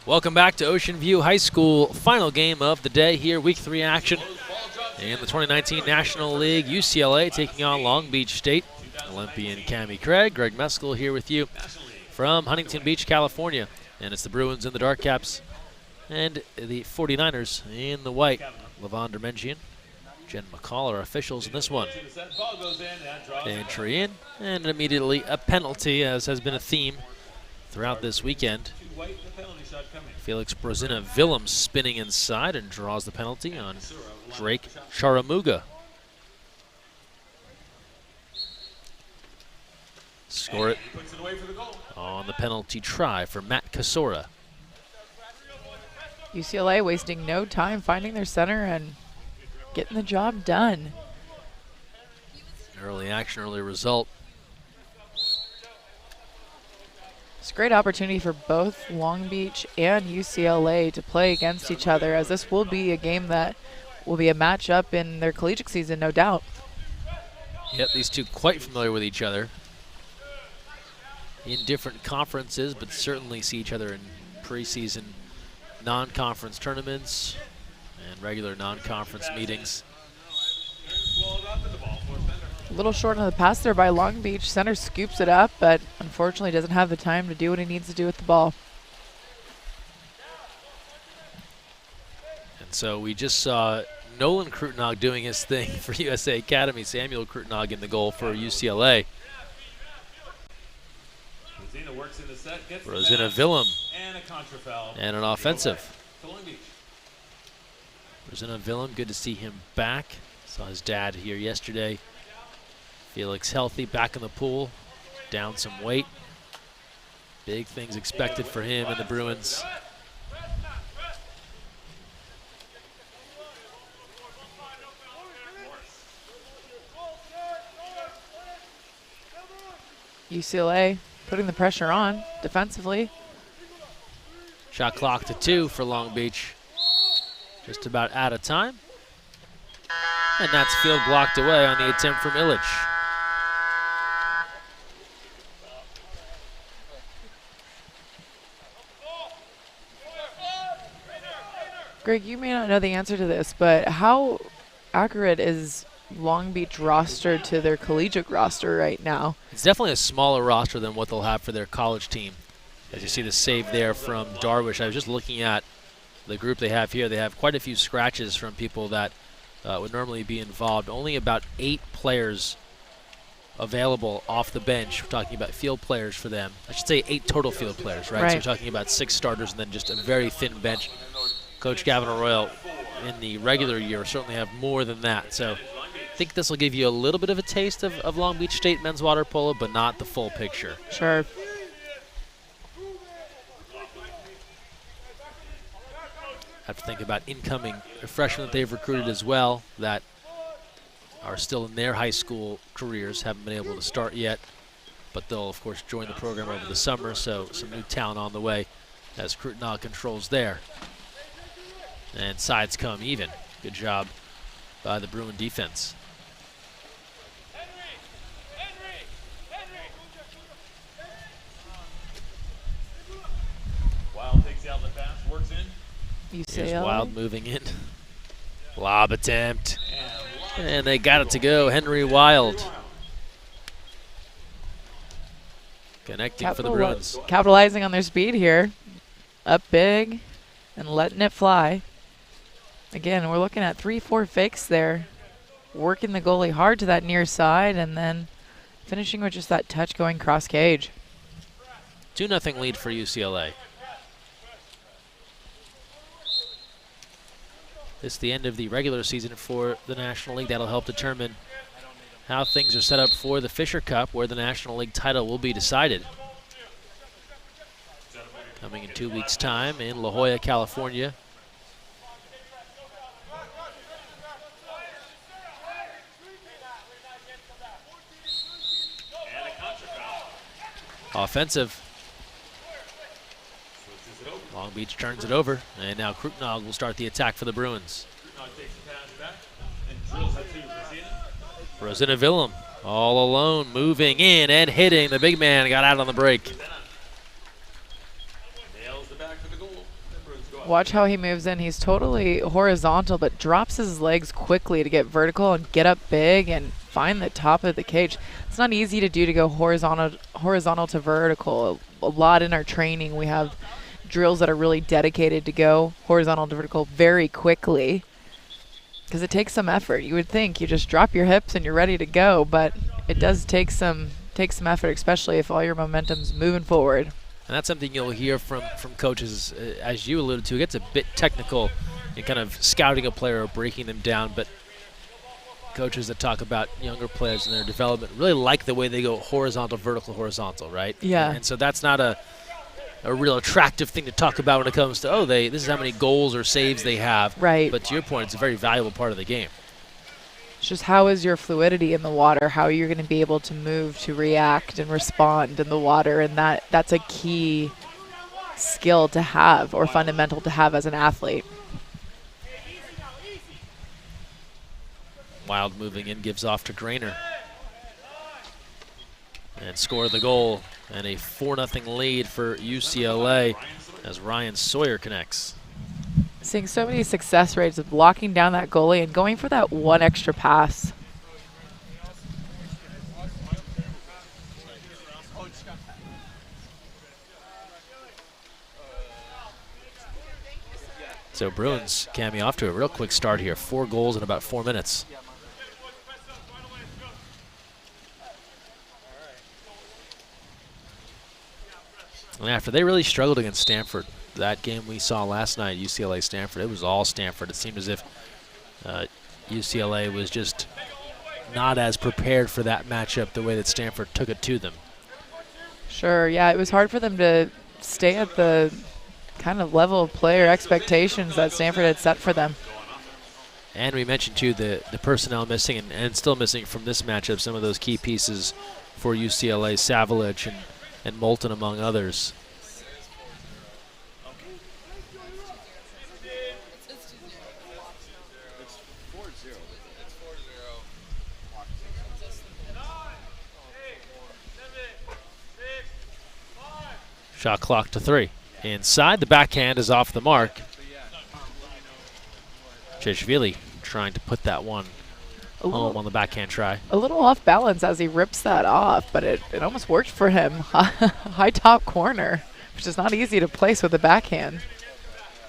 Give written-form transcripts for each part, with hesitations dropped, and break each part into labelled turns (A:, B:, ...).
A: Welcome back to Ocean View High School. Final game of the day here, Week 3 action in the 2019 National League. UCLA taking on Long Beach State. Olympian Cammie Craig, Greg Meskel here with you from Huntington Beach, California. And it's the Bruins in the dark caps and the 49ers in the white. Levon Dermengian, Jen McCall are officials in this one. Entry in, and immediately a penalty, as has been a theme throughout this weekend. Felix Brozina-Willems spinning inside and draws the penalty on Drake Charamuga. Score it on the penalty try for Matt Casora.
B: UCLA wasting no time finding their center and getting the job done.
A: Early action, early result.
B: It's a great opportunity for both Long Beach and UCLA to play against each other, as this will be a game that will be a matchup in their collegiate season, no doubt.
A: Yep, these two quite familiar with each other in different conferences, but certainly see each other in preseason non-conference tournaments and regular non-conference meetings.
B: A little short on the pass there by Long Beach. Center scoops it up, but unfortunately doesn't have the time to do what he needs to do with the ball.
A: And so we just saw Nolan Krutnog doing his thing for USA Academy. Samuel Krutnog in the goal for UCLA. Brozina-Willems and an offensive. Brozina-Willems, good to see him back. Saw his dad here yesterday. Felix healthy, back in the pool, down some weight. Big things expected for him and the Bruins.
B: UCLA putting the pressure on defensively.
A: Shot clock to 2 for Long Beach. Just about out of time. And that's field blocked away on the attempt from Illich.
B: Greg, you may not know the answer to this, but how accurate is Long Beach roster to their collegiate roster right now?
A: It's definitely a smaller roster than what they'll have for their college team. As you see the save there from Darwish. I was just looking at the group they have here. They have quite a few scratches from people that would normally be involved. Only about 8 players available off the bench. We're talking about field players for them. I should say 8 total field players, right? So we're talking about 6 starters and then just a very thin bench. Coach Gavin Arroyo in the regular year certainly have more than that. So I think this will give you a little bit of a taste of Long Beach State men's water polo, but not the full picture.
B: Sure.
A: Have to think about incoming freshmen that they've recruited as well that are still in their high school careers, haven't been able to start yet, but they'll of course join the program over the summer, so some new talent on the way as Krutnog controls there. And sides come even. Good job by the Bruin defense.
C: Wild takes the outlet pass, works in.
B: UCLA.
A: Here's Wild moving in. Lob attempt. And they got it to go. Henry Wild connecting for the Bruins.
B: Capitalizing on their speed here. Up big and letting it fly. Again, we're looking at 3-4 fakes there. Working the goalie hard to that near side and then finishing with just that touch going cross cage.
A: 2-0 lead for UCLA. This is the end of the regular season for the National League. That'll help determine how things are set up for the Fisher Cup, where the National League title will be decided. Coming in 2 weeks' time in La Jolla, California. Offensive. Long Beach turns it over, and now Krutnog will start the attack for the Bruins. Brozina-Willems all alone, moving in and hitting. The big man got out on the break.
B: Watch how he moves in. He's totally horizontal, but drops his legs quickly to get vertical and get up big and find the top of the cage. It's not easy to do, to go horizontal to vertical. A lot in our training, we have drills that are really dedicated to go horizontal to vertical very quickly, because it takes some effort. You would think you just drop your hips and you're ready to go, but it does take some effort, especially if all your momentum's moving forward.
A: And that's something you'll hear from coaches, as you alluded to. It gets a bit technical in kind of scouting a player or breaking them down, but coaches that talk about younger players and their development really like the way they go horizontal, vertical, horizontal, right?
B: Yeah.
A: And so that's not a real attractive thing to talk about when it comes to, this is how many goals or saves they have.
B: Right.
A: But to your point, it's a very valuable part of the game.
B: It's just, how is your fluidity in the water, how you're going to be able to move, to react and respond in the water, and that's a key skill to have, or fundamental to have as an athlete.
A: Wild moving in, gives off to Grainer. And score the goal, and a 4-0 lead for UCLA as Ryan Sawyer connects.
B: Seeing so many success rates of locking down that goalie and going for that one extra pass.
A: So Bruins Cammy off to a real quick start here. 4 goals in about 4 minutes. And after they really struggled against Stanford, that game we saw last night, UCLA-Stanford, it was all Stanford. It seemed as if UCLA was just not as prepared for that matchup the way that Stanford took it to them.
B: Sure, yeah, it was hard for them to stay at the kind of level of player expectations that Stanford had set for them.
A: And we mentioned, too, the personnel missing and still missing from this matchup, some of those key pieces for UCLA, Savalich and Moulton, among others. Shot clock to 3. Inside, the backhand is off the mark. Cheshvili trying to put that one home on the backhand try.
B: A little off balance as he rips that off, but it almost worked for him. High top corner, which is not easy to place with a backhand.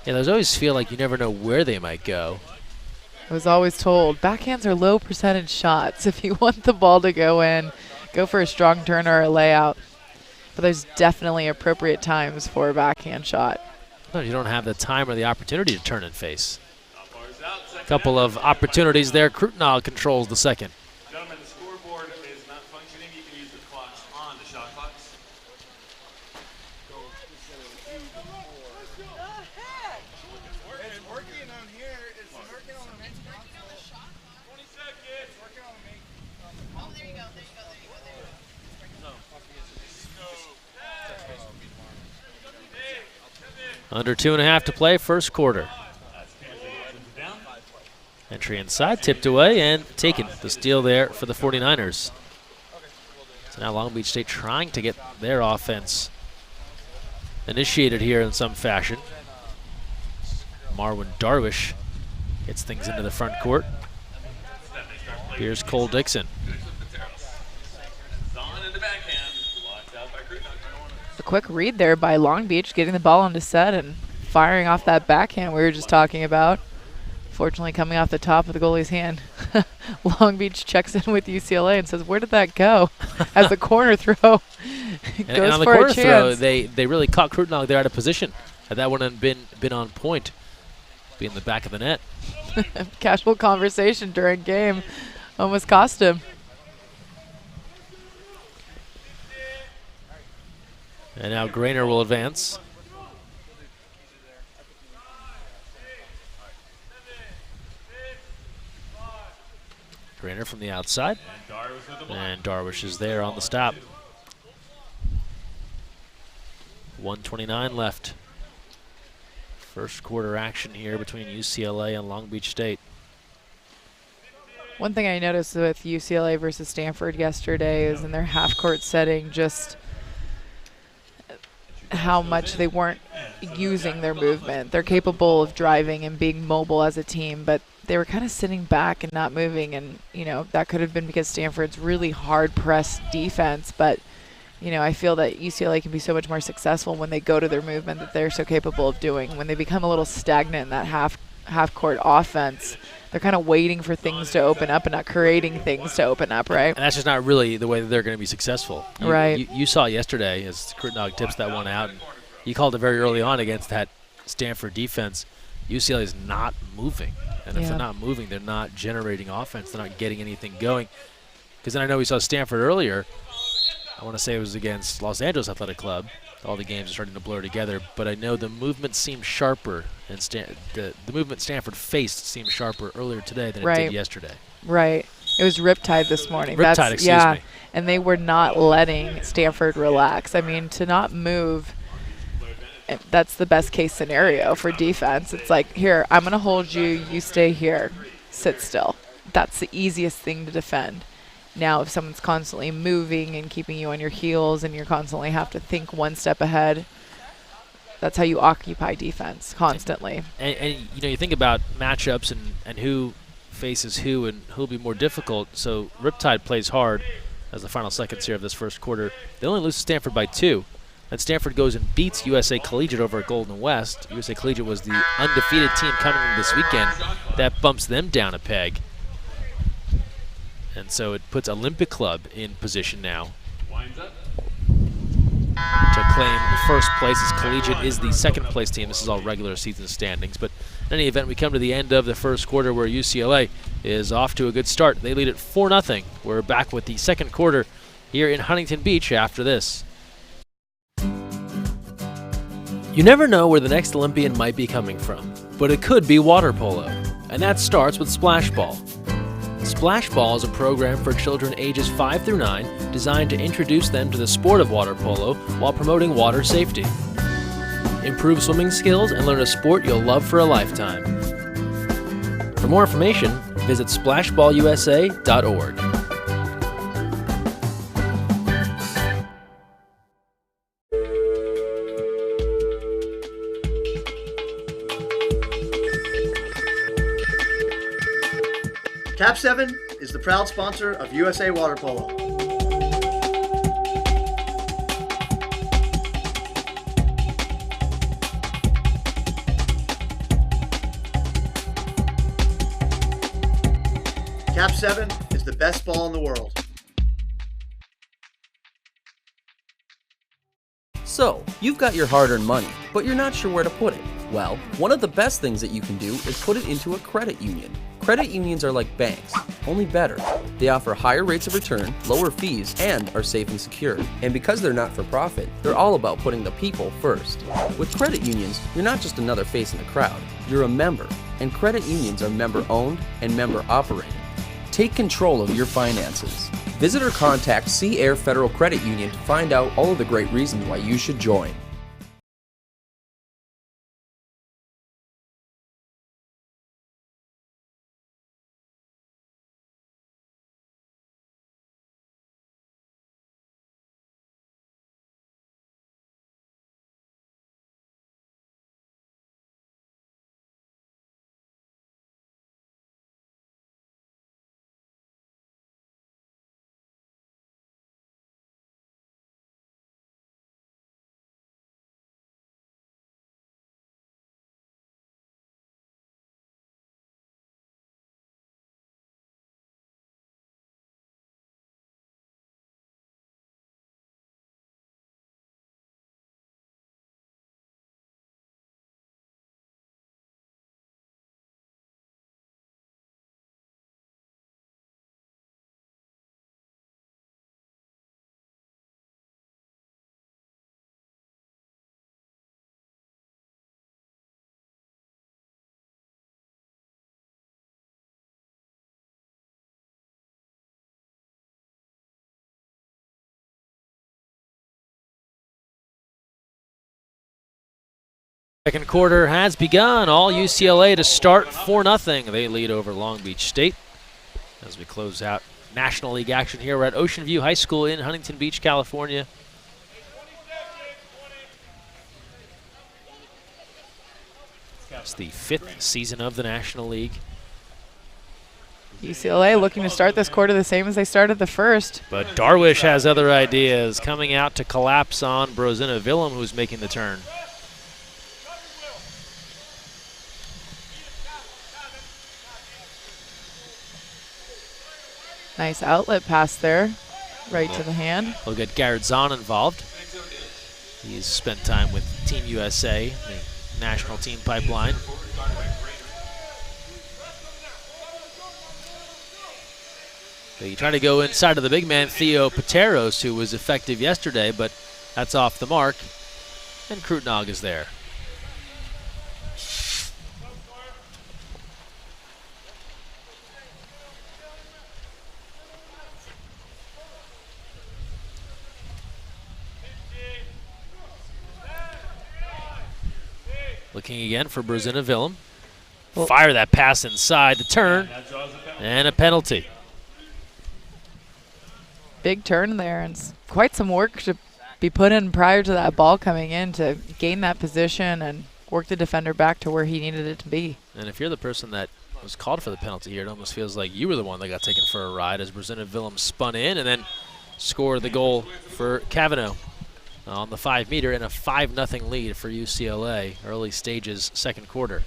A: Yeah, those always feel like you never know where they might go.
B: I was always told backhands are low percentage shots. If you want the ball to go in, go for a strong turn or a layout. But there's definitely appropriate times for a backhand shot.
A: No, you don't have the time or the opportunity to turn and face. A couple of opportunities there. Krutnag controls the second.
C: Gentlemen, the scoreboard is not functioning. You can use the clocks on the shot clocks.
D: It's working on here. It's working on the main.
C: 20 seconds.
D: Working on the main.
E: Oh, there you go, there you go, there you go, there you go.
A: Under 2.5 to play, first quarter. Entry inside, tipped away, and taken. The steal there for the 49ers. So now Long Beach State trying to get their offense initiated here in some fashion. Marwin Darwish gets things into the front court. Here's Cole Dixon.
B: A quick read there by Long Beach, getting the ball onto set and firing off that backhand we were just talking about. Fortunately, coming off the top of the goalie's hand. Long Beach checks in with UCLA and says, "Where did that go?" As the corner throw goes
A: and on the
B: for
A: corner
B: a
A: throw,
B: chance.
A: they really caught Krutnag there out of position. Had that one been on point, be in the back of the net.
B: Casual conversation during game almost cost him.
A: And now Grainer will advance. Grainer from the outside. And Darwish is there on the stop. 1:29 left. First quarter action here between UCLA and Long Beach State.
B: One thing I noticed with UCLA versus Stanford yesterday is in their half-court setting, just how much they weren't using their movement. They're capable of driving and being mobile as a team, but they were kind of sitting back and not moving. And, you know, that could have been because Stanford's really hard pressed defense. But, you know, I feel that UCLA can be so much more successful when they go to their movement that they're so capable of doing. When they become a little stagnant in that half court offense, they're kind of waiting for things to open up and not creating things to open up, right?
A: And that's just not really the way that they're going to be successful.
B: Right.
A: You saw yesterday as Kurtnog tips that one out, and he called it very early on against that Stanford defense. UCLA is not moving. And if they're not moving, they're not generating offense. They're not getting anything going. Because then I know we saw Stanford earlier. I want to say it was against Los Angeles Athletic Club. All the games are starting to blur together, but I know the movement seemed sharper, and the movement Stanford faced seemed sharper earlier today than it did yesterday.
B: Right. It was Riptide this morning.
A: Riptide, excuse me.
B: And they were not letting Stanford relax. I mean, to not move, that's the best case scenario for defense. It's like, here, I'm going to hold you. You stay here. Sit still. That's the easiest thing to defend. Now, if someone's constantly moving and keeping you on your heels and you constantly have to think one step ahead, that's how you occupy defense constantly.
A: And you know, you think about matchups and who faces who and who'll be more difficult. So Riptide plays hard as the final seconds here of this first quarter. They only lose to Stanford by 2. Then Stanford goes and beats USA Collegiate over at Golden West. USA Collegiate was the undefeated team coming in this weekend. That bumps them down a peg. And so it puts Olympic Club in position now to claim first place, as Collegiate is the second place team. This is all regular season standings. But in any event, we come to the end of the first quarter where UCLA is off to a good start. They lead at 4-0. We're back with the second quarter here in Huntington Beach after this. You never know where the next Olympian might be coming from, but it could be water polo. And that starts with Splash Ball. Splash Ball is a program for children ages 5 through 9 designed to introduce them to the sport of water polo while promoting water safety. Improve swimming skills and learn a sport you'll love for a lifetime. For more information, visit splashballusa.org.
F: Cap 7 is the proud sponsor of USA Water Polo. Cap 7 is the best ball in the world.
G: So, you've got your hard-earned money, but you're not sure where to put it. Well, one of the best things that you can do is put it into a credit union. Credit unions are like banks, only better. They offer higher rates of return, lower fees, and are safe and secure. And because they're not for profit, they're all about putting the people first. With credit unions, you're not just another face in the crowd, you're a member. And credit unions are member-owned and member-operated. Take control of your finances. Visit or contact Sea Air Federal Credit Union to find out all of the great reasons why you should join.
A: Second quarter has begun. All UCLA to start 4-0. They lead over Long Beach State. As we close out National League action here, we're at Ocean View High School in Huntington Beach, California. It's the 5th season of the National League.
B: UCLA looking to start this quarter the same as they started the first.
A: But Darwish has other ideas, coming out to collapse on Brozina Willem, who's making the turn.
B: Nice outlet pass there, right to the hand.
A: We'll get Garrett Zahn involved. He's spent time with Team USA, the national team pipeline. So you try to go inside of the big man, Theo Pateros, who was effective yesterday, but that's off the mark. And Krutnog is there. Looking again for Brozina Willem. Fire that pass inside the turn, and a penalty.
B: Big turn there, and quite some work to be put in prior to that ball coming in to gain that position and work the defender back to where he needed it to be.
A: And if you're the person that was called for the penalty here, it almost feels like you were the one that got taken for a ride as Brozina Willem spun in and then scored the goal for Cavanaugh on the 5-meter and a 5-0 lead for UCLA, early stages, second quarter.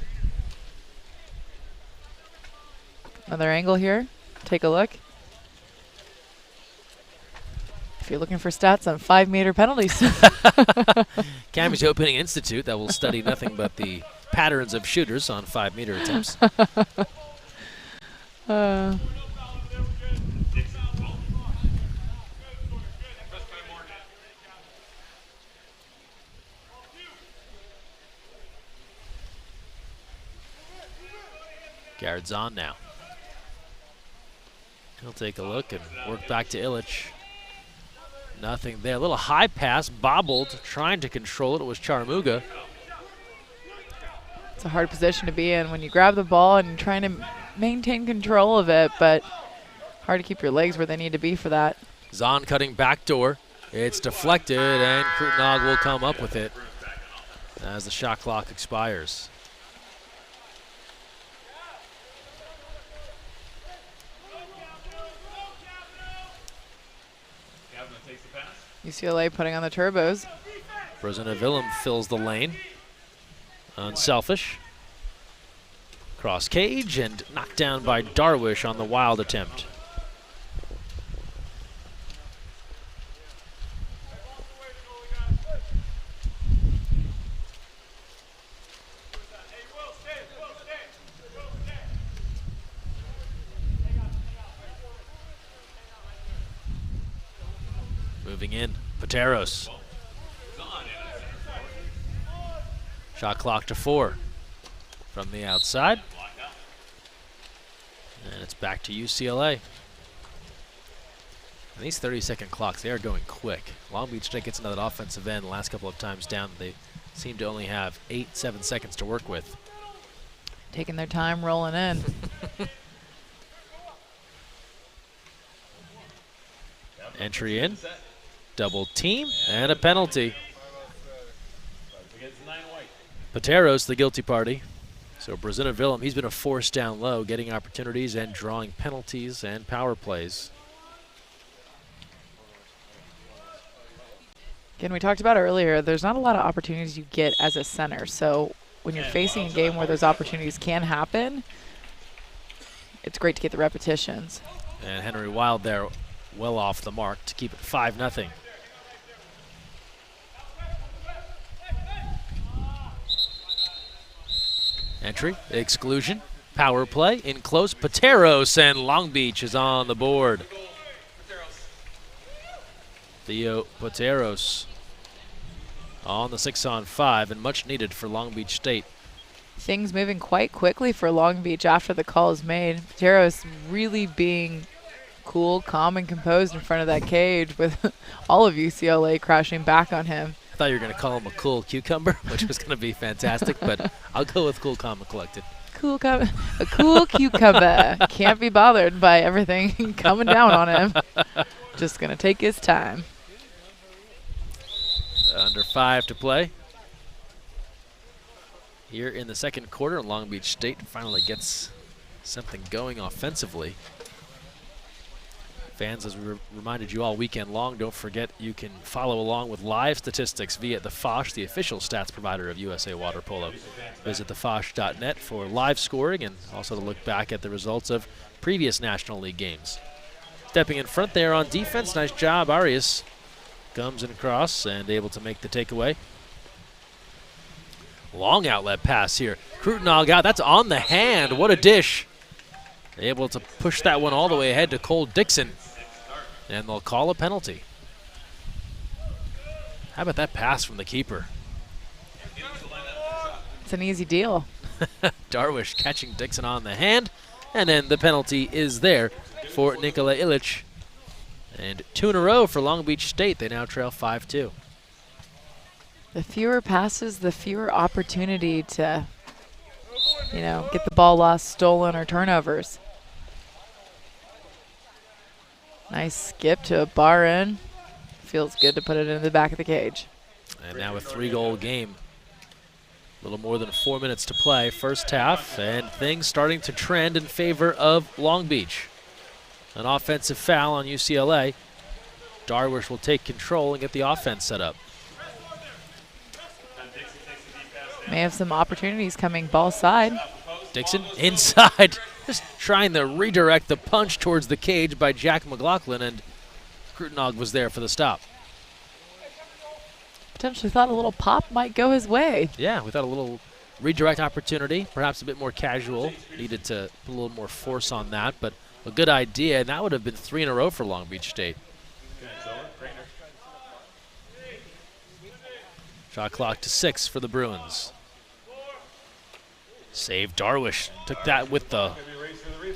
B: Another angle here. Take a look. If you're looking for stats on 5-meter penalties.
A: Cammy's Opening Institute that will study nothing but the patterns of shooters on 5-meter attempts. Garrett's on now. He'll take a look and work back to Illich. Nothing there. A little high pass, bobbled, trying to control it. It was Charamuga.
B: It's a hard position to be in when you grab the ball and you're trying to maintain control of it, but hard to keep your legs where they need to be for that.
A: Zahn cutting backdoor. It's deflected, and Krutnog will come up with it as the shot clock expires.
B: UCLA putting on the turbos.
A: Brozina Willem fills the lane. Unselfish. Cross cage and knocked down by Darwish on the wild attempt. Moving in, Pateros. Shot clock to 4 from the outside. And it's back to UCLA. And these 30-second clocks, they are going quick. Long Beach State gets another offensive end the last couple of times down. They seem to only have 7 seconds to work with.
B: Taking their time rolling in.
A: Entry in, double team, and a penalty. Pateros, the guilty party. So Brozina Willem, he's been a force down low, getting opportunities and drawing penalties and power plays.
B: Again, we talked about earlier, there's not a lot of opportunities you get as a center. So when you're facing a game where those opportunities can happen, it's great to get the repetitions.
A: And Henry Wild there, well off the mark to keep it 5-0. Entry, exclusion, power play, in close, Pateros, and Long Beach is on the board. Theo Pateros on the 6-on-5, and much needed for Long Beach State.
B: Things moving quite quickly for Long Beach after the call is made. Pateros really being cool, calm, and composed in front of that cage with all of UCLA crashing back on him.
A: I thought you were going to call him a cool cucumber, which was going to be fantastic, but I'll go with cool, calm, and collected.
B: A cool cucumber. Can't be bothered by everything coming down on him. Just going to take his time.
A: Under 5 to play. here in the second quarter. Long Beach State finally gets something going offensively. Fans, as we reminded you all weekend long, don't forget you can follow along with live statistics via the Fosh, the official stats provider of USA Water Polo. Visit thefosh.net for live scoring and also to look back at the results of previous National League games. Stepping in front there on defense, nice job. Arias comes in across and able to make the takeaway. Long outlet pass here. Krutenog out, that's on the hand. What a dish. Able to push that one all the way ahead to Cole Dixon. And they'll call a penalty. How about that pass from the keeper?
B: It's an easy deal.
A: Darwish catching Dixon on the hand. And then the penalty is there for Nikola Ilic. And 2 in a row for Long Beach State. They now trail 5-2.
B: The fewer passes, the fewer opportunity to, you know, get the ball lost, stolen, or turnovers. Nice skip to a bar in. Feels good to put it in the back of the cage.
A: And now a 3-goal game. A little more than 4 minutes to play, first half, and things starting to trend in favor of Long Beach. An offensive foul on UCLA. Darwish will take control and get the offense set up.
B: May have some opportunities coming ball side.
A: Dixon inside, just trying to redirect the punch towards the cage by Jack McLaughlin, and Krutenog was there for the stop.
B: Potentially thought a little pop might go his way.
A: Yeah, we thought a little redirect opportunity, perhaps a bit more casual. Needed to put a little more force on that, but a good idea, and that would have been 3 in a row for Long Beach State. Shot clock to 6 for the Bruins. Save Darwish. Took that with the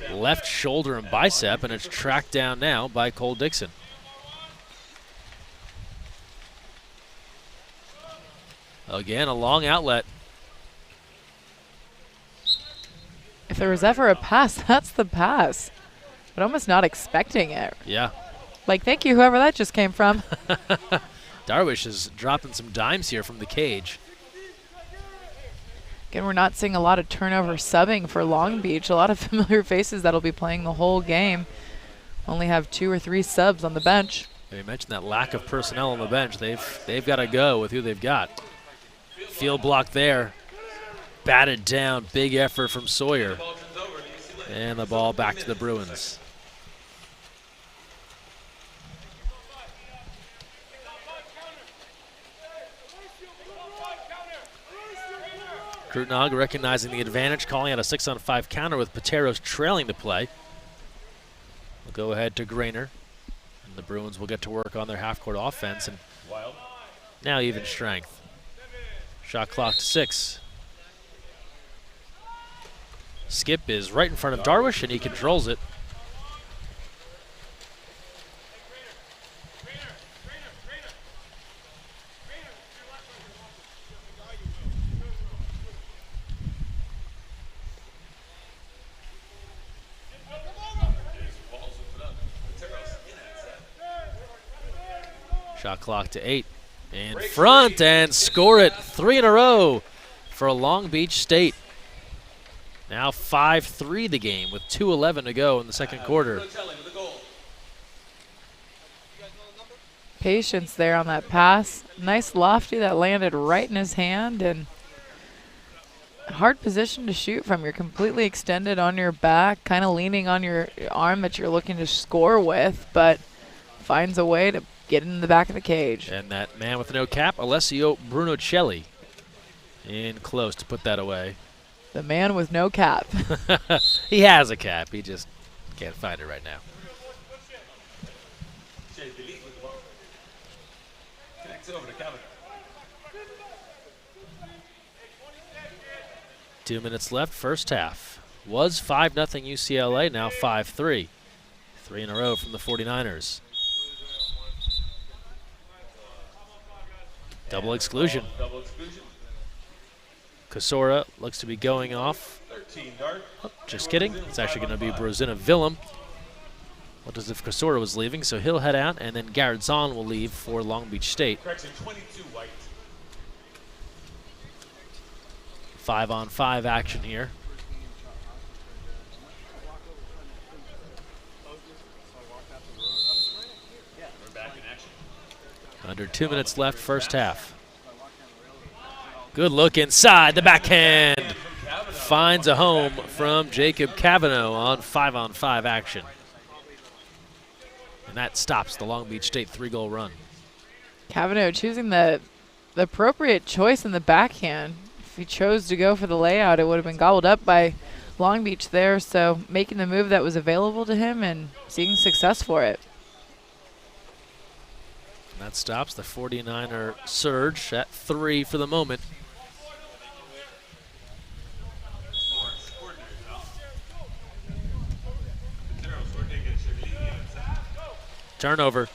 A: left shoulder and bicep, and it's tracked down now by Cole Dixon. Again, a long outlet.
B: If there was ever a pass, that's the pass. But almost not expecting it.
A: Yeah.
B: Like, thank you, whoever that just came from.
A: Darwish is dropping some dimes here from the cage.
B: Again, we're not seeing a lot of turnover subbing for Long Beach. A lot of familiar faces that'll be playing the whole game. Only have 2 or 3 subs on the bench.
A: You mentioned that lack of personnel on the bench. They've got to go with who they've got. Field block there. Batted down. Big effort from Sawyer. And the ball back to the Bruins. Krutenog recognizing the advantage, calling out a 6-on-5 counter with Pateros trailing to play. We'll go ahead to Grainer. And the Bruins will get to work on their half-court offense. And now even strength. Shot clock to 6. Skip is right in front of Darwish, and he controls it. Shot clock to 8. In front and score it. 3 in a row for Long Beach State. Now 5-3 the game with 2:11 to go in the second quarter.
B: Patience there on that pass. Nice lofty that landed right in his hand, and hard position to shoot from. You're completely extended on your back, kind of leaning on your arm that you're looking to score with, but finds a way to get in the back of the cage.
A: And that man with no cap, Alessio Brunocelli, in close to put that away.
B: The man with no cap.
A: He has a cap. He just can't find it right now. 2 minutes left, first half. Was 5-0 UCLA, now 5-3. 3 in a row from the 49ers. Double exclusion. Kosora looks to be going off. Oh, just kidding. It's actually going to be Brozina Willem. Looked as if Kosora was leaving, so he'll head out, and then Garrett Zahn will leave for Long Beach State. 5-on-5 action here. Under 2 minutes left, first half. Good look inside, the backhand. Finds a home from Jacob Cavanaugh on 5-on-5 action. And that stops the Long Beach State 3-goal run.
B: Cavanaugh choosing the appropriate choice in the backhand. If he chose to go for the layout, it would have been gobbled up by Long Beach there. So making the move that was available to him and seeing success for it.
A: And that stops the 49er surge at 3 for the moment. Turnover.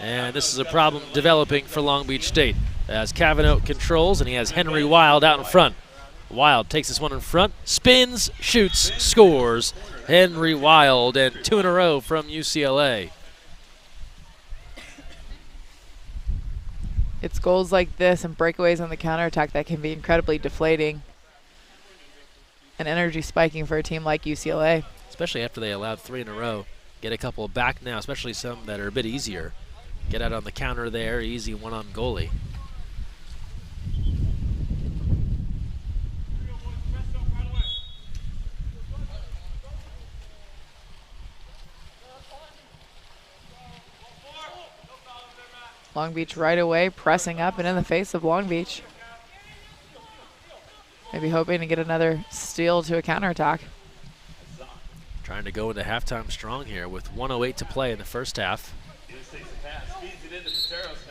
A: And this is a problem developing for Long Beach State as Cavanaugh controls, and he has Henry Wild out in front. Wild takes this one in front, spins, shoots, scores. Henry Wild, and 2 in a row from UCLA.
B: It's goals like this and breakaways on the counterattack that can be incredibly deflating and energy spiking for a team like UCLA.
A: Especially after they allowed 3 in a row. Get a couple back now, especially some that are a bit easier. Get out on the counter there, easy one on goalie.
B: Long Beach right away, pressing up and in the face of Long Beach. Maybe hoping to get another steal to a counterattack.
A: Trying to go into halftime strong here with 1:08 to play in the first half.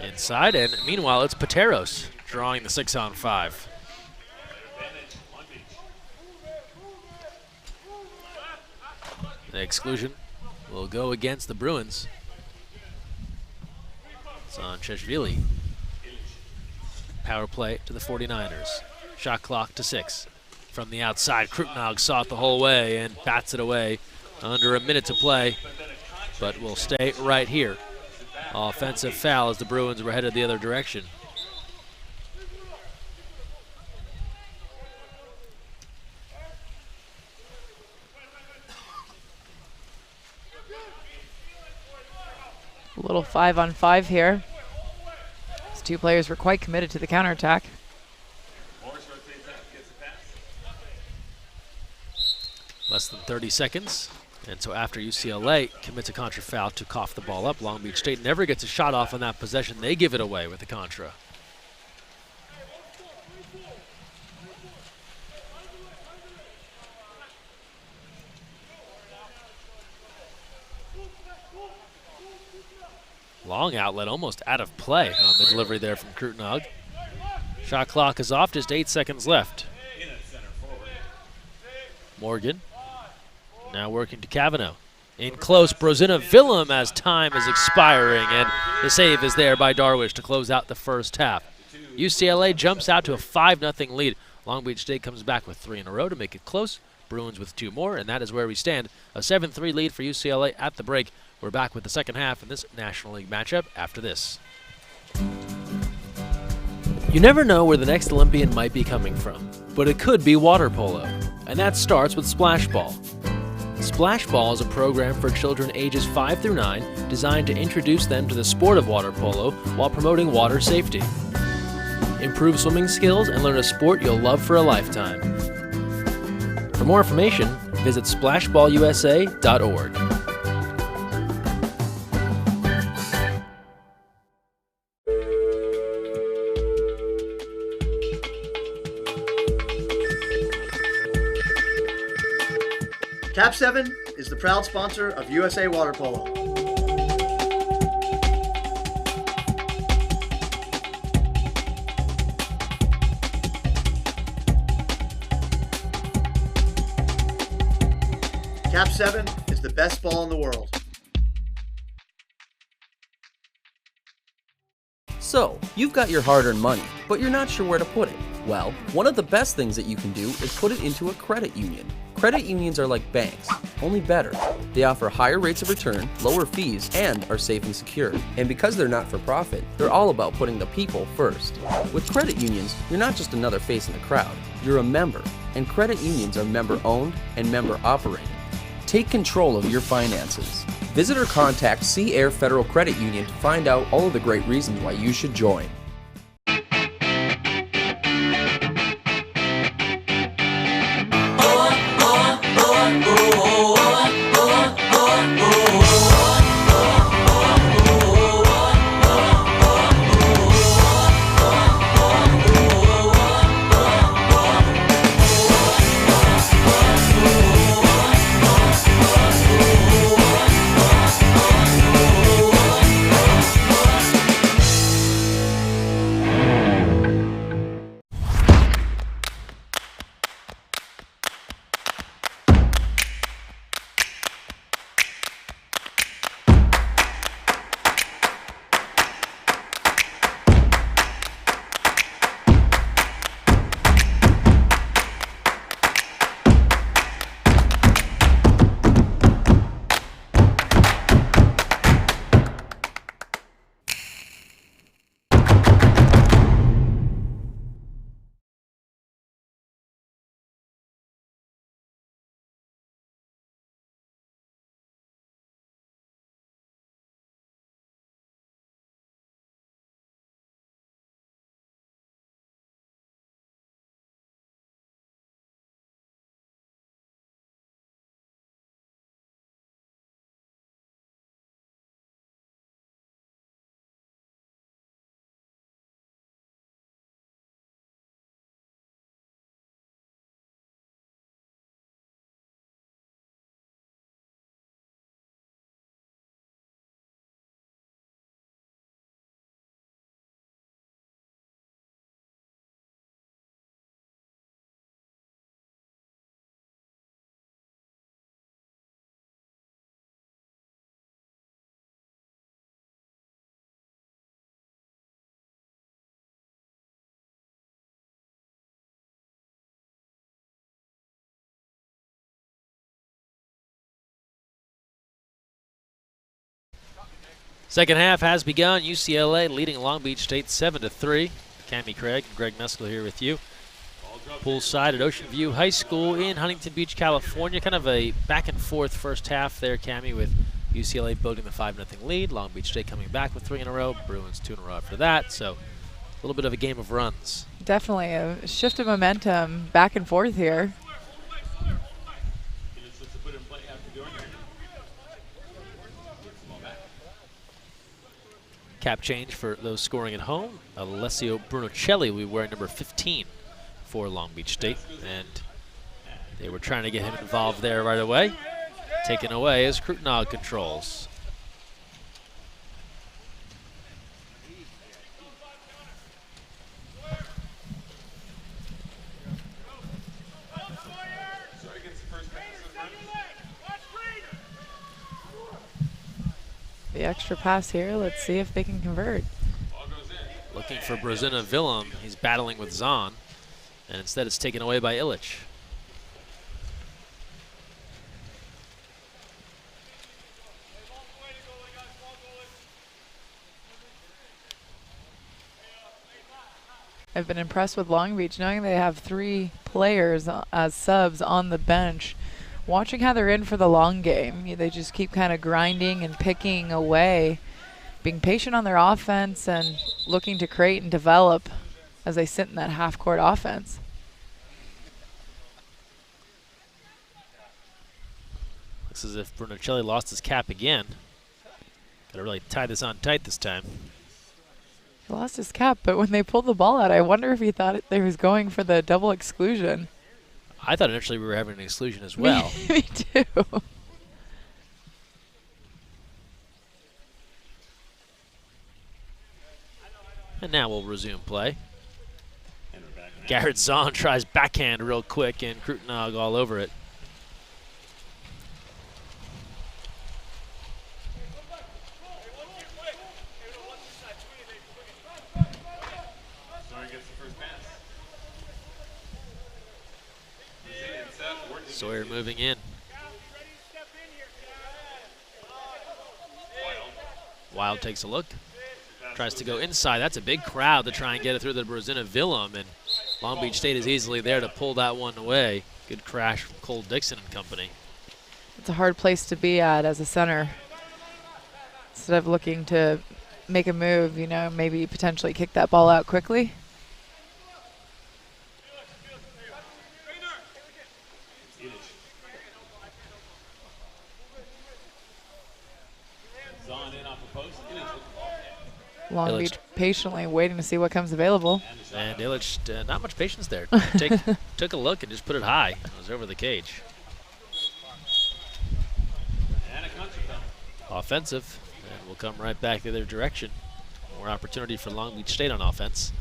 A: Inside, and meanwhile it's Pateros drawing the 6-on-5. The exclusion will go against the Bruins. It's on Cheshvili. Power play to the 49ers. Shot clock to 6. From the outside, Krupnog saw it the whole way and bats it away. Under a minute to play, but will stay right here. Offensive foul as the Bruins were headed the other direction.
B: A little 5-on-5 here. These two players were quite committed to the counterattack.
A: Less than 30 seconds. And so after UCLA commits a contra foul to cough the ball up, Long Beach State never gets a shot off on that possession. They give it away with the contra. Long outlet, almost out of play on the delivery there from Krupnog. Shot clock is off, just 8 seconds left. Morgan now working to Cavanaugh. In close, Brozina Willem as time is expiring, and the save is there by Darwish to close out the first half. UCLA jumps out to a 5-0 lead. Long Beach State comes back with 3 in a row to make it close. Bruins with 2 more, and that is where we stand. A 7-3 lead for UCLA at the break. We're back with the second half in this National League matchup after this. You never know where the next Olympian might be coming from, but it could be water polo, and that starts with Splash Ball. Splash Ball is a program for children ages 5 through 9 designed to introduce them to the sport of water polo while promoting water safety. Improve swimming skills and learn a sport you'll love for a lifetime. For more information, visit splashballusa.org.
F: Cap 7 is the proud sponsor of USA Water Polo. Cap 7 is the best ball in the world.
G: So, you've got your hard-earned money, but you're not sure where to put it. Well, one of the best things that you can do is put it into a credit union. Credit unions are like banks, only better. They offer higher rates of return, lower fees, and are safe and secure. And because they're not for profit, they're all about putting the people first. With credit unions, you're not just another face in the crowd, you're a member. And credit unions are member-owned and member-operated. Take control of your finances. Visit or contact Sea Air Federal Credit Union to find out all of the great reasons why you should join.
A: Second half has begun. UCLA leading Long Beach State 7-3. Cammie Craig and Greg Meskel here with you. Poolside at Ocean View High School in Huntington Beach, California. Kind of a back and forth first half there, Cammie, with UCLA building the 5-0 lead. Long Beach State coming back with 3 in a row. Bruins 2 in a row after that. So a little bit of a game of runs.
B: Definitely a shift of momentum back and forth here.
A: Cap change for those scoring at home. Alessio Brunocelli will be wearing number 15 for Long Beach State. And they were trying to get him involved there right away. Taken away as Krutenog controls.
B: The extra pass here. Let's see if they can convert.
A: Looking for Brezina Willem. He's battling with Zahn. And instead it's taken away by Illich.
B: I've been impressed with Long Beach, knowing they have 3 players as subs on the bench. Watching how they're in for the long game. They just keep kind of grinding and picking away, being patient on their offense and looking to create and develop as they sit in that half-court offense.
A: Looks as if Brunocelli lost his cap again. Got to really tie this on tight this time.
B: He lost his cap, but when they pulled the ball out, I wonder if he thought they was going for the double exclusion.
A: I thought initially we were having an exclusion as well.
B: Me too.
A: And now we'll resume play. Garrett Zahn tries backhand real quick, and Krutenog all over it. Sawyer moving in. Wild takes a look. Tries to go inside. That's a big crowd to try and get it through the Brosina Willem, and Long Beach State is easily there to pull that one away. Good crash from Cole Dixon and company.
B: It's a hard place to be at as a center. Instead of looking to make a move, you know, maybe potentially kick that ball out quickly. Long
A: Illich.
B: Beach patiently waiting to see what comes available.
A: And Illich, not much patience there. Took a look and just put it high. It was over the cage. Offensive, and we'll come right back the other direction. More opportunity for Long Beach State on offense.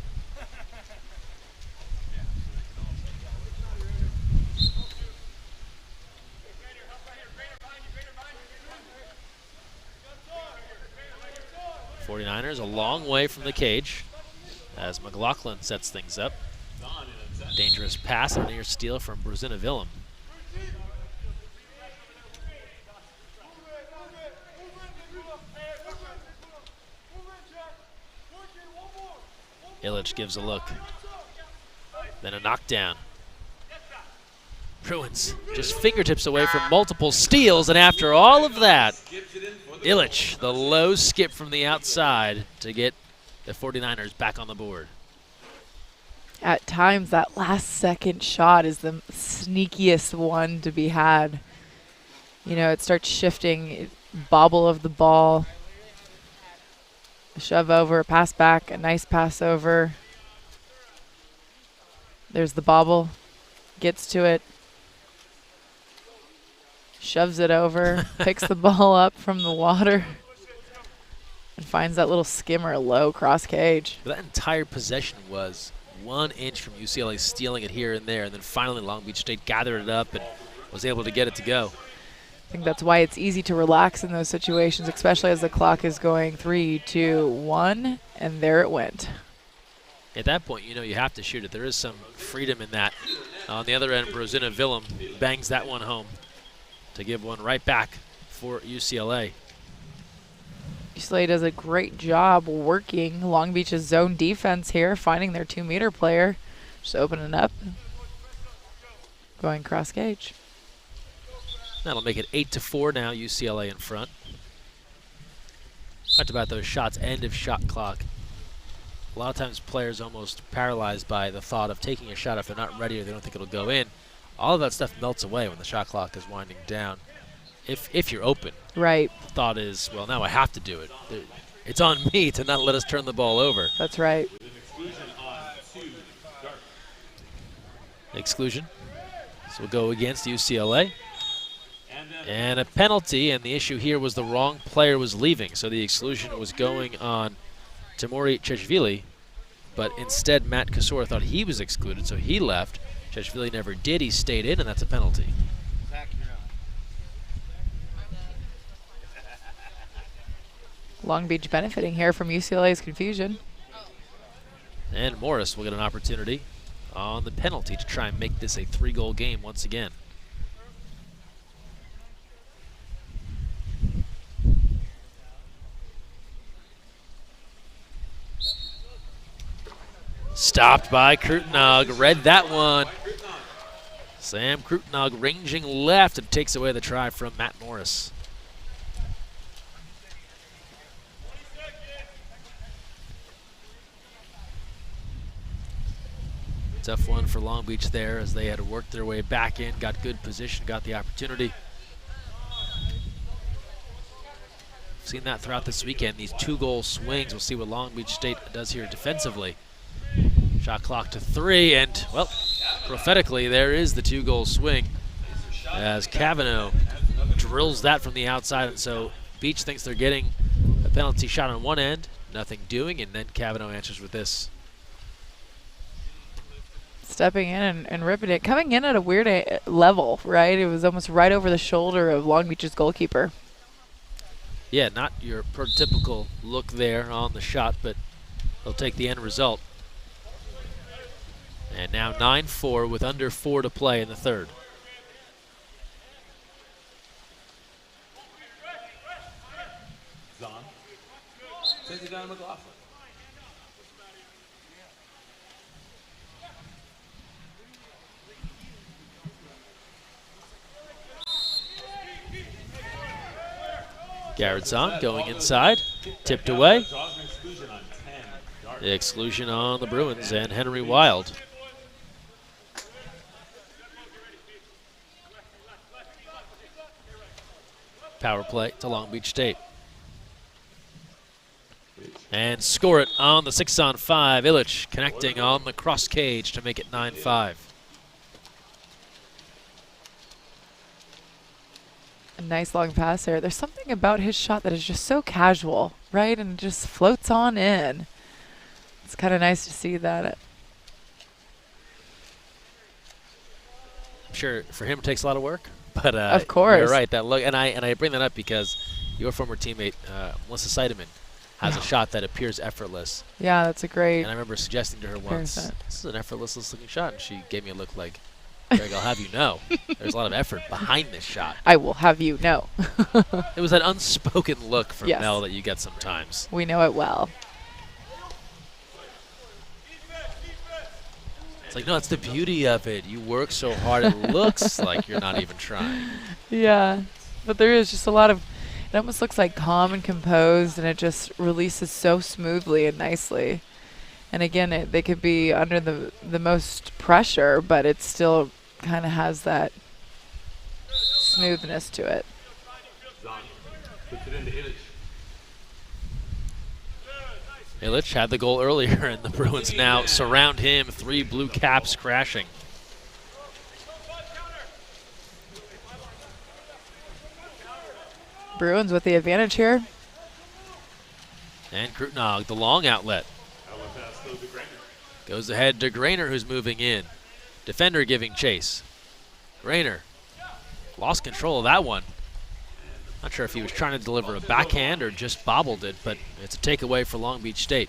A: '49ers a long way from the cage as McLaughlin sets things up. Dangerous pass and a near steal from Brosina Willem. Illich gives a look. Then a knockdown. Bruins just fingertips away from multiple steals, and after all of that, Illich, the low skip from the outside to get the 49ers back on the board.
B: At times, that last second shot is the sneakiest one to be had. You know, it starts shifting, bobble of the ball, a shove over, a pass back, a nice pass over. There's the bobble, gets to it, shoves it over, picks the ball up from the water, and finds that little skimmer low cross cage.
A: That entire possession was 1 inch from UCLA stealing it here and there, and then finally Long Beach State gathered it up and was able to get it to go.
B: I think that's why it's easy to relax in those situations, especially as the clock is going 3, 2, 1, and there it went.
A: At that point, you know you have to shoot it. There is some freedom in that. On the other end, Brosina Willem bangs that one home to give one right back for UCLA.
B: UCLA does a great job working Long Beach's zone defense here, finding their 2-meter player, just opening up, going cross cage.
A: That'll make it 8-4 now, UCLA in front. Talked about those shots, end of shot clock. A lot of times players almost paralyzed by the thought of taking a shot if they're not ready or they don't think it'll go in. All of that stuff melts away when the shot clock is winding down. If you're open,
B: Right.
A: the thought is, well, now I have to do it. It's on me to not let us turn the ball over.
B: That's right.
A: Exclusion. So we'll go against UCLA. And a penalty, and the issue here was the wrong player was leaving, so the exclusion was going on Timuri Cheshvili, but instead Matt Kasor thought he was excluded, so he left. Cheshvili never did. He stayed in, and that's a penalty.
B: Long Beach benefiting here from UCLA's confusion.
A: And Morris will get an opportunity on the penalty to try and make this a 3-goal game once again. Stopped by Krutenog, read that one. Sam Krutenog ranging left and takes away the try from Matt Morris. Tough one for Long Beach there as they had worked their way back in, got good position, got the opportunity. Seen that throughout this weekend, these 2-goal swings. We'll see what Long Beach State does here defensively. Shot clock to 3, and, well, prophetically, there is the 2-goal swing as Cavanaugh drills that from the outside, and so Beach thinks they're getting a penalty shot on one end, nothing doing, and then Cavanaugh answers with this.
B: Stepping in and ripping it. Coming in at a weird level, right? It was almost right over the shoulder of Long Beach's goalkeeper.
A: Yeah, not your prototypical look there on the shot, but they'll take the end result. And now 9-4 with under 4 to play in the third. Garrett's on, going inside, tipped away. The exclusion on the Bruins and Henry Wild. Power play to Long Beach State. And score it on the 6-on-5. Illich connecting on the cross cage to make it 9-5.
B: A nice long pass there. There's something about his shot that is just so casual, right? And it just floats on in. It's kind of nice to see that.
A: I'm sure for him it takes a lot of work, but
B: Of course.
A: you're right. That look, and I bring that up because your former teammate Melissa Seidemann has a shot that appears effortless.
B: Yeah, that's a great.
A: And I remember suggesting to her once,
B: comparison.
A: this is an effortless looking shot, and she gave me a look like, Greg, I'll have you know, there's a lot of effort behind this shot.
B: I will have you know.
A: It was that unspoken look from
B: Yes.
A: Mel that you get sometimes.
B: We know it well.
A: It's like, no, it's the beauty of it. You work so hard, it looks like you're not even trying.
B: Yeah, but there is just a lot of. It almost looks like calm and composed, and it just releases so smoothly and nicely. And again, they could be under the most pressure, but it still kind of has that smoothness to it.
A: Illich had the goal earlier, and the Bruins now surround him. 3 blue caps crashing.
B: Bruins with the advantage here.
A: And Krutnog, the long outlet. Goes ahead to Grainer, who's moving in. Defender giving chase. Grainer lost control of that one. Not sure if he was trying to deliver a backhand or just bobbled it, but it's a takeaway for Long Beach State.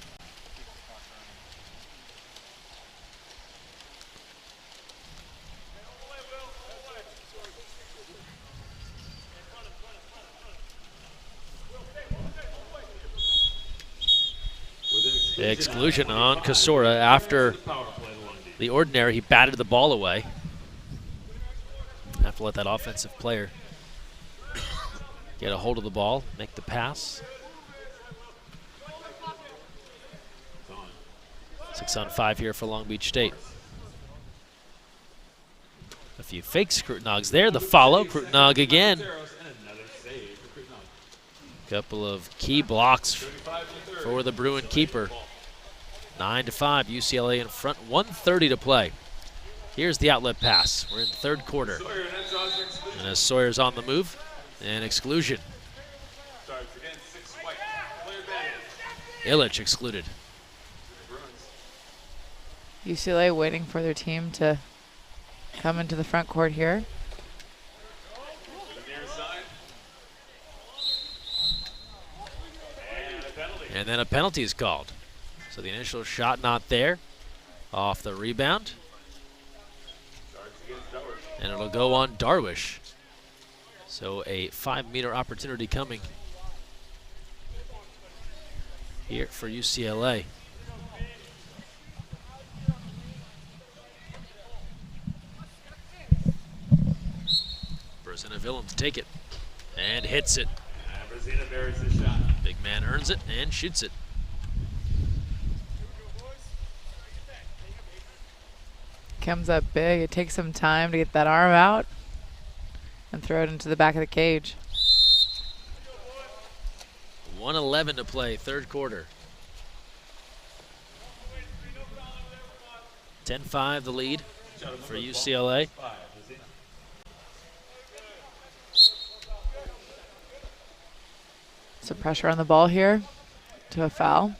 A: The exclusion on Kasora after the ordinary. He batted the ball away. Have to let that offensive player get a hold of the ball, make the pass. 6-on-5 here for Long Beach State. A few fake Krutnogs there. The follow, Krutnog again. Couple of key blocks for the Bruin keeper. 9-5, UCLA in front, 1:30 to play. Here's the outlet pass. We're in the third quarter. And as Sawyer's on the move, and exclusion. Illich excluded.
B: UCLA waiting for their team to come into the front court here.
A: And then a penalty is called. So the initial shot not there. Off the rebound. And it'll go on Darwish. So a 5-meter opportunity coming here for UCLA. Brazina Villain to take it and hits it.
C: Brazina buries the shot.
A: Big man earns it and shoots it.
B: Comes up big. It takes some time to get that arm out and throw it into the back of the cage.
A: 1:11 to play, third quarter. 10-5 the lead for UCLA.
B: Some pressure on the ball here to a foul.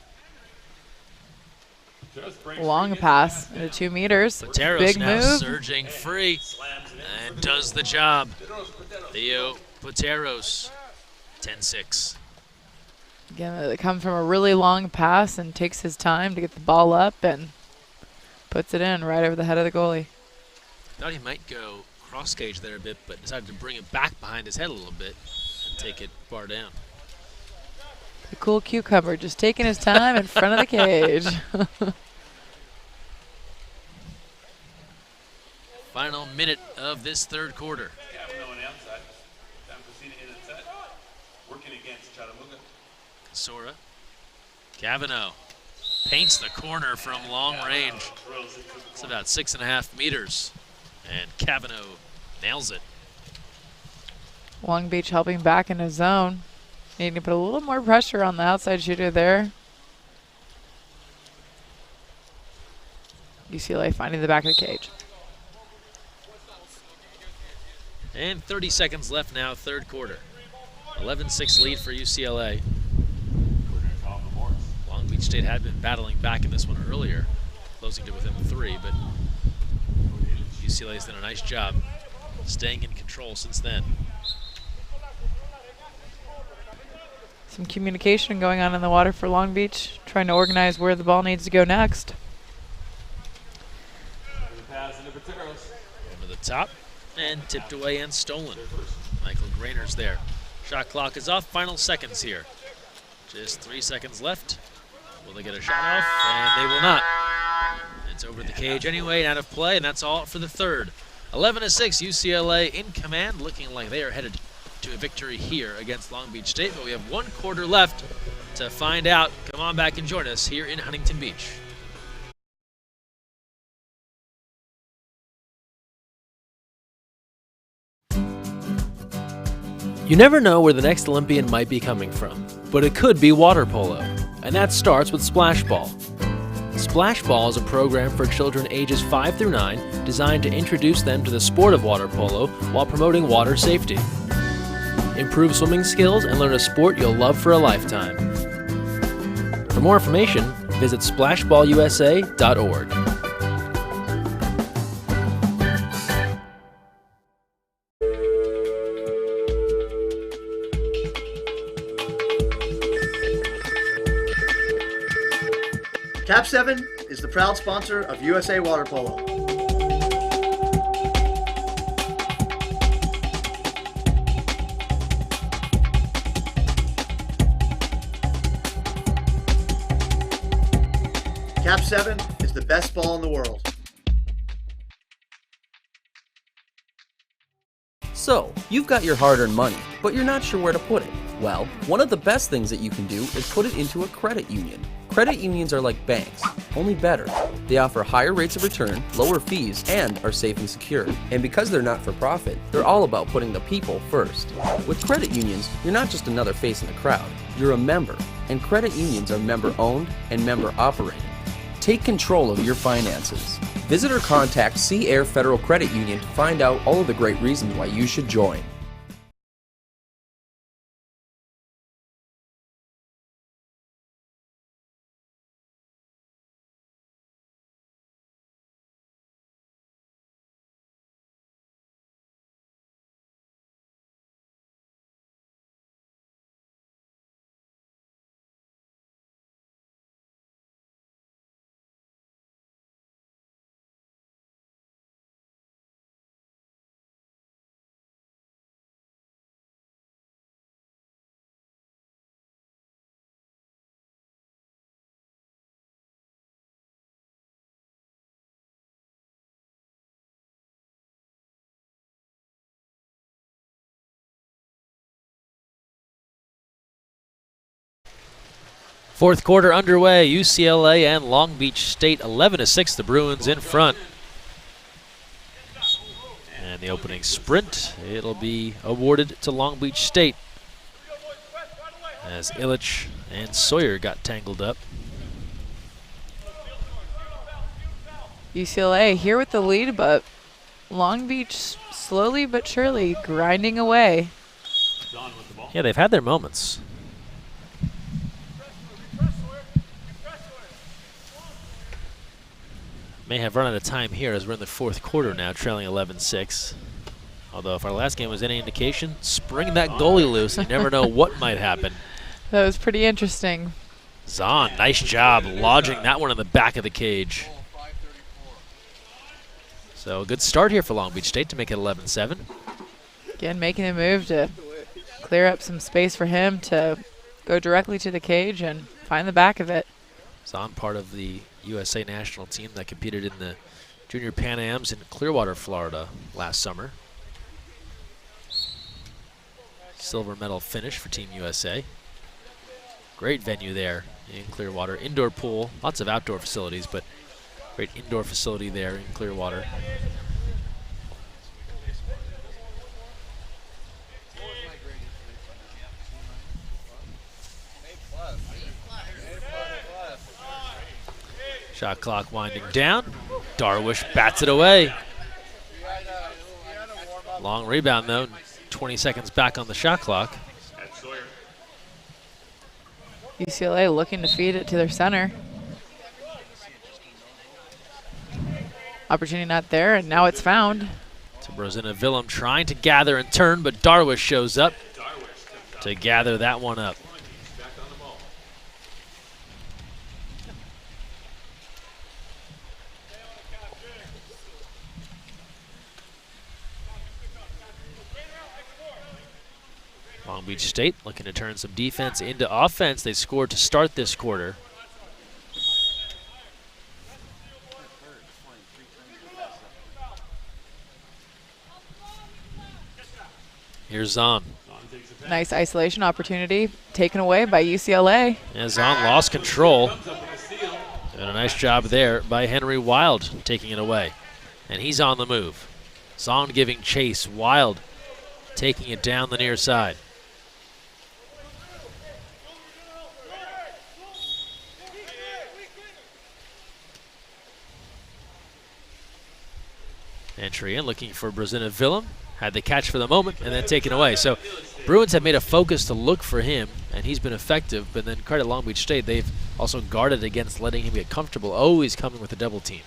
B: Long pass into 2 meters.
A: Pateros
B: Big
A: now
B: move.
A: surging free and does the job. Theo Pateros, 10-6.
B: Again, it comes from a really long pass and takes his time to get the ball up and puts it in right over the head of the goalie.
A: Thought he might go cross cage there a bit, but decided to bring it back behind his head a little bit and take it far down.
B: The cool cucumber just taking his time in front of the cage.
A: Final minute of this third quarter.
C: Cavino on the outside. Time to see in the set. Working against Chattanooga.
A: Sora. Cavino paints the corner from long range. It's about 6.5 meters. And Cavino nails it.
B: Long Beach helping back in his zone. Needing to put a little more pressure on the outside shooter there. UCLA finding the back of the cage.
A: And 30 seconds left now, third quarter. 11-6 lead for UCLA. Long Beach State had been battling back in this one earlier, closing to within 3, but UCLA's done a nice job staying in control since then.
B: Some communication going on in the water for Long Beach, trying to organize where the ball needs to go next.
A: Over the top and tipped away and stolen. Michael Grainer's there. Shot clock is off, final seconds here. Just 3 seconds left. Will they get a shot off? And they will not. It's over the cage anyway and out of play, and that's all for the third. 11-6, UCLA in command, looking like they are headed to a victory here against Long Beach State, but we have 1 quarter left to find out. Come on back and join us here in Huntington Beach. You never know where the next Olympian might be coming from, but it could be water polo, and that starts with Splash Ball. Splash Ball is a program for children ages 5 through 9 designed to introduce them to the sport of water polo while promoting water safety. Improve swimming skills and learn a sport you'll love for a lifetime. For more information, visit splashballusa.org.
F: Cap 7 is the proud sponsor of USA Water Polo. Cap 7 is the best ball in the world.
G: So, you've got your hard-earned money, but you're not sure where to put it. Well, one of the best things that you can do is put it into a credit union. Credit unions are like banks, only better. They offer higher rates of return, lower fees, and are safe and secure. And because they're not for profit, they're all about putting the people first. With credit unions, you're not just another face in the crowd, you're a member. And credit unions are member-owned and member-operated. Take control of your finances. Visit or contact Sea Air Federal Credit Union to find out all of the great reasons why you should join.
A: Fourth quarter underway. UCLA and Long Beach State 11-6. The Bruins in front. And the opening sprint, it'll be awarded to Long Beach State as Illich and Sawyer got tangled up.
B: UCLA here with the lead, but Long Beach slowly but surely grinding away.
A: Yeah, they've had their moments. May have run out of time here as we're in the fourth quarter now, trailing 11-6. Although if our last game was any indication, spring that goalie loose. You never know what might happen.
B: That was pretty interesting.
A: Zahn, nice job lodging that one in the back of the cage. So a good start here for Long Beach State to make it 11-7.
B: Again, making a move to clear up some space for him to go directly to the cage and find the back of it.
A: Zahn, part of the USA national team that competed in the Junior Pan Ams in Clearwater, Florida last summer. Silver medal finish for Team USA. Great venue there in Clearwater. Indoor pool, lots of outdoor facilities, but great indoor facility there in Clearwater. Shot clock winding down. Darwish bats it away. Long rebound though. 20 seconds back on the shot clock.
B: UCLA looking to feed it to their center. Opportunity not there, and now it's found.
A: To Brosina Willem trying to gather and turn, but Darwish shows up to gather that one up. Long Beach State looking to turn some defense into offense. They scored to start this quarter. Here's Zahn.
B: Nice isolation opportunity taken away by UCLA.
A: And Zahn lost control. And a nice job there by Henry Wild taking it away. And he's on the move. Zahn giving chase. Wild taking it down the near side. Entry in, looking for Brosina Willem. Had the catch for the moment and then taken away. So Bruins have made a focus to look for him, and he's been effective. But then credit Long Beach State, they've also guarded against letting him get comfortable, always coming with a double team.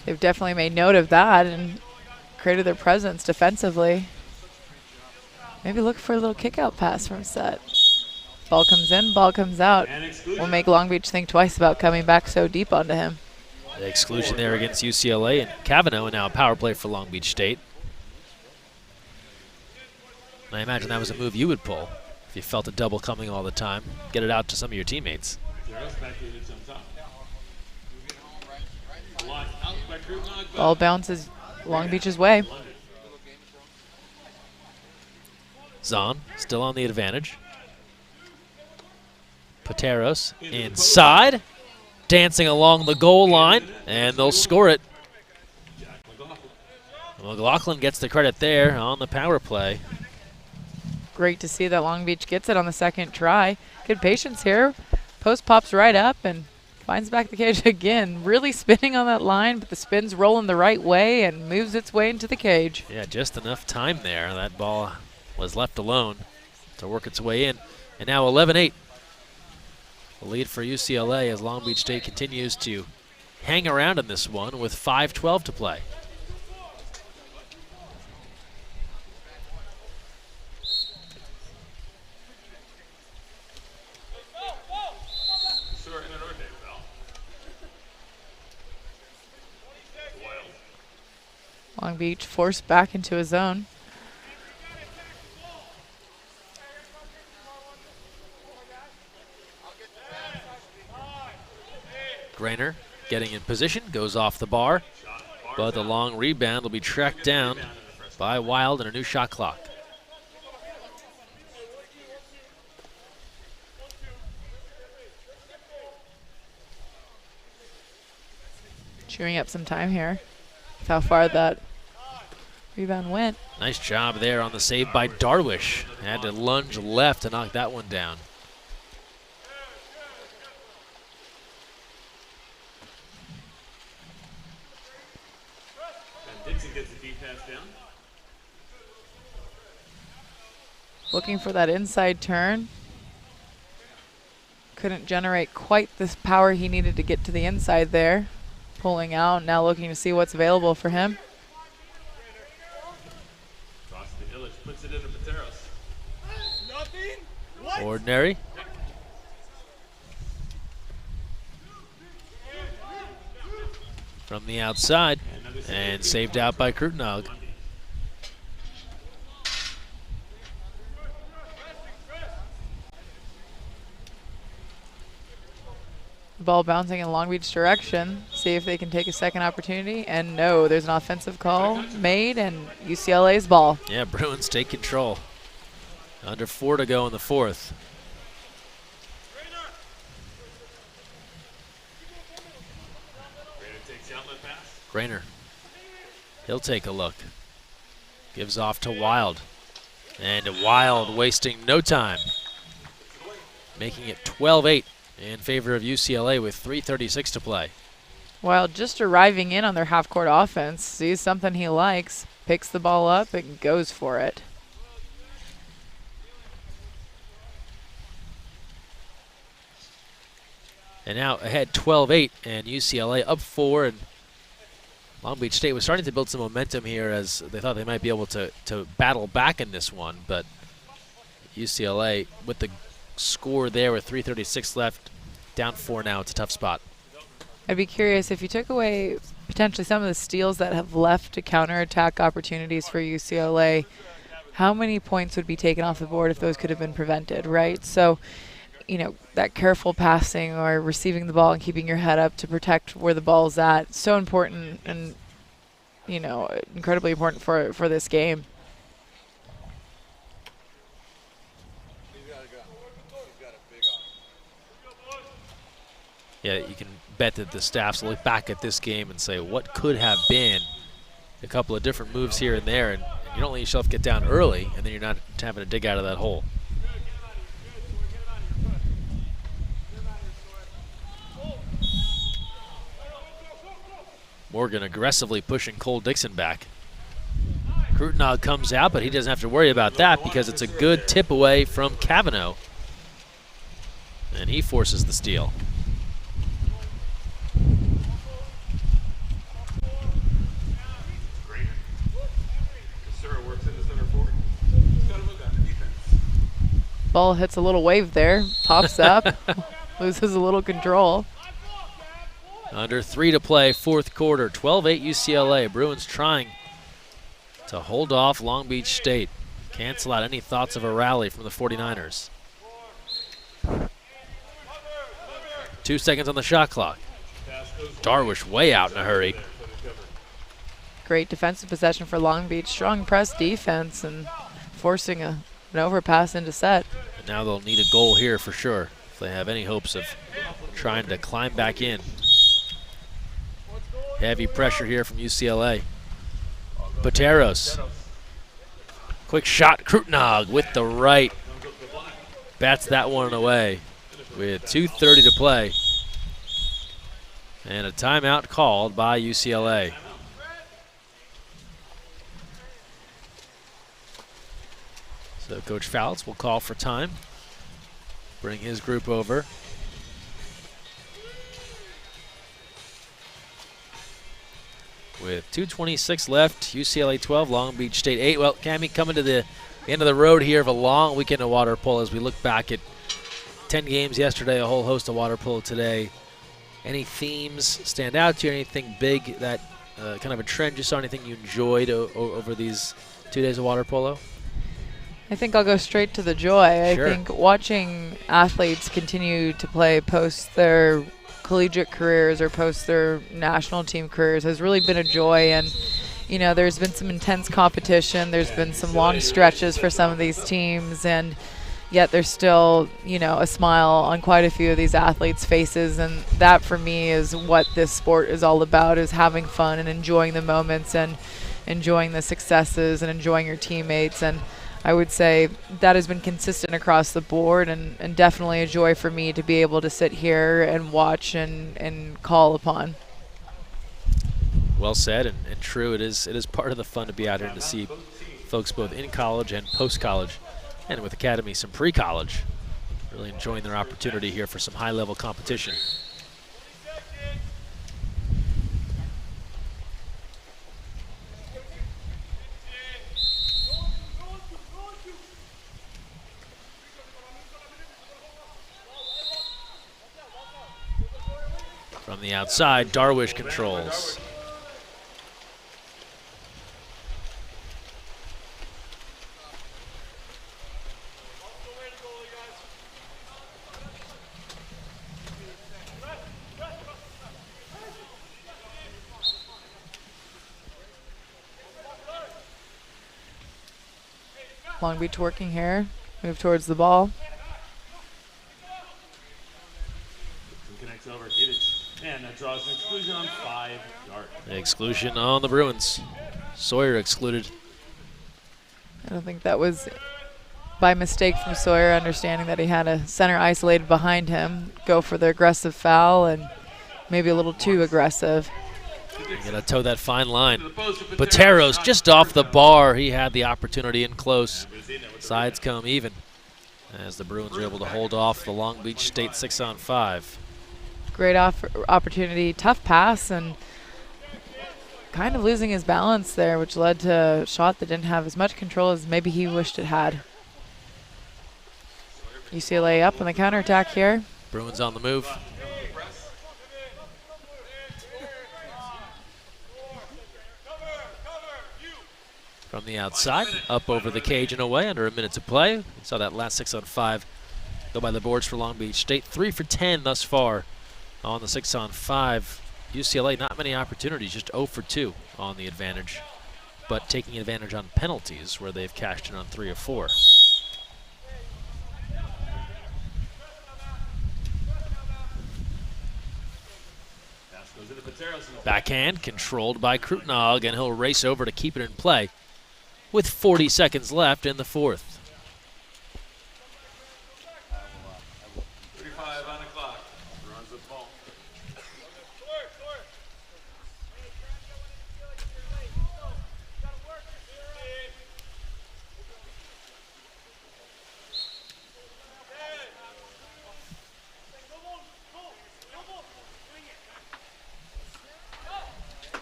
B: They've definitely made note of that and created their presence defensively. Maybe look for a little kick-out pass from Set. Ball comes in, ball comes out. Will make Long Beach think twice about coming back so deep onto him.
A: The exclusion there against UCLA and Cavanaugh, and now a power play for Long Beach State. And I imagine that was a move you would pull if you felt a double coming all the time. Get it out to some of your teammates.
B: Ball bounces Long Beach's way.
A: Zahn still on the advantage. Pateros inside, dancing along the goal line, and they'll score it. McLaughlin gets the credit there on the power play.
B: Great to see that Long Beach gets it on the second try. Good patience here. Post pops right up and finds back the cage again. Really spinning on that line, but the spin's rolling the right way and moves its way into the cage.
A: Yeah, just enough time there. That ball was left alone to work its way in. And now 11-8. The lead for UCLA as Long Beach State continues to hang around in this one with 5:12 to play.
B: Long Beach forced back into a zone.
A: Grainer getting in position, goes off the bar, but the long rebound will be tracked down by Wild and a new shot clock.
B: Chewing up some time here. That's how far that rebound went.
A: Nice job there on the save by Darwish. Had to lunge left to knock that one down.
C: Dixon gets the deep pass down.
B: Looking for that inside turn. Couldn't generate quite this power he needed to get to the inside there. Pulling out, now looking to see what's available for him.
C: Cross to Illich, puts it into Pateros.
A: Ordinary. From the outside, and saved out by Krutenog.
B: The ball bouncing in Long Beach direction. See if they can take a second opportunity. And no, there's an offensive call made, and UCLA's ball.
A: Yeah, Bruins take control. Under 4 to go in the fourth. Grainer. He'll take a look. Gives off to Wild. And Wild wasting no time. Making it 12-8 in favor of UCLA with 3:36 to play.
B: Wild just arriving in on their half-court offense. Sees something he likes. Picks the ball up and goes for it.
A: And now ahead 12-8, and UCLA up 4, and Long Beach State was starting to build some momentum here as they thought they might be able to battle back in this one, but UCLA with the score there with 3:36 left, down 4 now. It's a tough spot.
B: I'd be curious if you took away potentially some of the steals that have left to counterattack opportunities for UCLA, how many points would be taken off the board if those could have been prevented, right? So, you know, that careful passing or receiving the ball and keeping your head up to protect where the ball's at, so important and, you know, incredibly important for this game.
A: Yeah, you can bet that the staffs look back at this game and say, what could have been a couple of different moves here and there, and you don't let yourself get down early, and then you're not having to dig out of that hole. Morgan aggressively pushing Cole Dixon back. Krutenog comes out, but he doesn't have to worry about that because it's a good tip away from Cavanaugh. And he forces the steal.
B: Ball hits a little wave there, pops up, loses a little control.
A: Under 3 to play, fourth quarter, 12-8 UCLA. Bruins trying to hold off Long Beach State. Cancel out any thoughts of a rally from the 49ers. 2 seconds on the shot clock. Darwish way out in a hurry.
B: Great defensive possession for Long Beach. Strong press defense and forcing an overpass into set.
A: And now they'll need a goal here for sure if they have any hopes of trying to climb back in. Heavy pressure here from UCLA. Pateros. Quick shot, Krutenog with the right. Bats that one away with 2:30 to play. And a timeout called by UCLA. So Coach Fouts will call for time. Bring his group over. With 2:26 left, UCLA 12, Long Beach State 8. Well, Cammie, coming to the end of the road here of a long weekend of water polo as we look back at 10 games yesterday, a whole host of water polo today. Any themes stand out to you? Anything big that kind of a trend you saw? Anything you enjoyed over these 2 days of water polo?
B: I think I'll go straight to the joy.
A: Sure.
B: I think watching athletes continue to play post their collegiate careers or post their national team careers has really been a joy. And, you know, there's been some intense competition. There's been some long stretches for some of these teams. And yet there's still, you know, a smile on quite a few of these athletes' faces. And that, for me, is what this sport is all about, is having fun and enjoying the moments and enjoying the successes and enjoying your teammates. And I would say that has been consistent across the board, and definitely a joy for me to be able to sit here and watch and call upon.
A: Well said and true. It is part of the fun to be out here and to see folks both in college and post-college, and with Academy some pre-college, really enjoying their opportunity here for some high-level competition. From the outside, Darwish controls.
B: Long Beach working here. Move towards the ball.
C: Connects over. And that draws an exclusion on 5 yards.
A: Exclusion on the Bruins. Sawyer excluded.
B: I don't think that was by mistake from Sawyer, understanding that he had a center isolated behind him. Go for the aggressive foul and maybe a little too aggressive.
A: You're going to toe that fine line. Patero's just off the bar. He had the opportunity in close. Sides come even as the Bruins are able to hold off the Long Beach State 6-on-5.
B: Great opportunity, tough pass, and kind of losing his balance there, which led to a shot that didn't have as much control as maybe he wished it had. UCLA up on the counterattack here.
A: Bruins on the move. From the outside, up over the cage and away, under a minute to play. We saw that last 6-on-5 go by the boards for Long Beach State. 3 for 10 thus far on the 6-on-5. UCLA, not many opportunities, just 0 for 2 on the advantage, but taking advantage on penalties where they've cashed in on 3 of 4. Backhand controlled by Krutnog, and he'll race over to keep it in play with 40 seconds left in the fourth.
C: 35 on the clock. Runs the ball.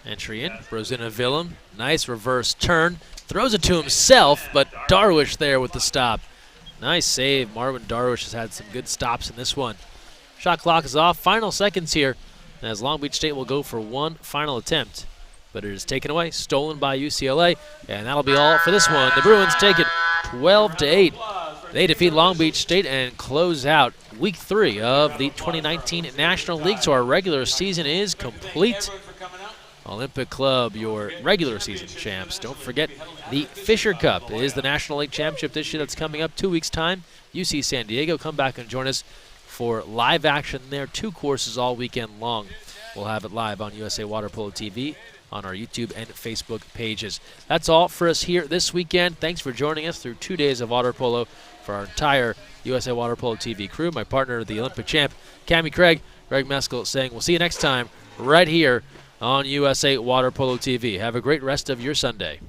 A: Entry in, Rosina Willem, nice reverse turn, throws it to himself, but Darwish there with the stop. Nice save. Marvin Darwish has had some good stops in this one. Shot clock is off, final seconds here, as Long Beach State will go for one final attempt. But it is taken away, stolen by UCLA, and that'll be all for this one. The Bruins take it 12-8. They defeat Long Beach State and close out week 3 of the 2019 National League. So our regular season is complete. Olympic Club, your regular season champs. Don't forget the Fisher Cup is the National League Championship this year. That's coming up 2 weeks' time. UC San Diego, come back and join us for live action there. 2 courses all weekend long. We'll have it live on USA Water Polo TV on our YouTube and Facebook pages. That's all for us here this weekend. Thanks for joining us through 2 days of water polo for our entire USA Water Polo TV crew. My partner, the Olympic champ, Cammie Craig, Greg Meskel, saying we'll see you next time right here on USA Water Polo TV. Have a great rest of your Sunday.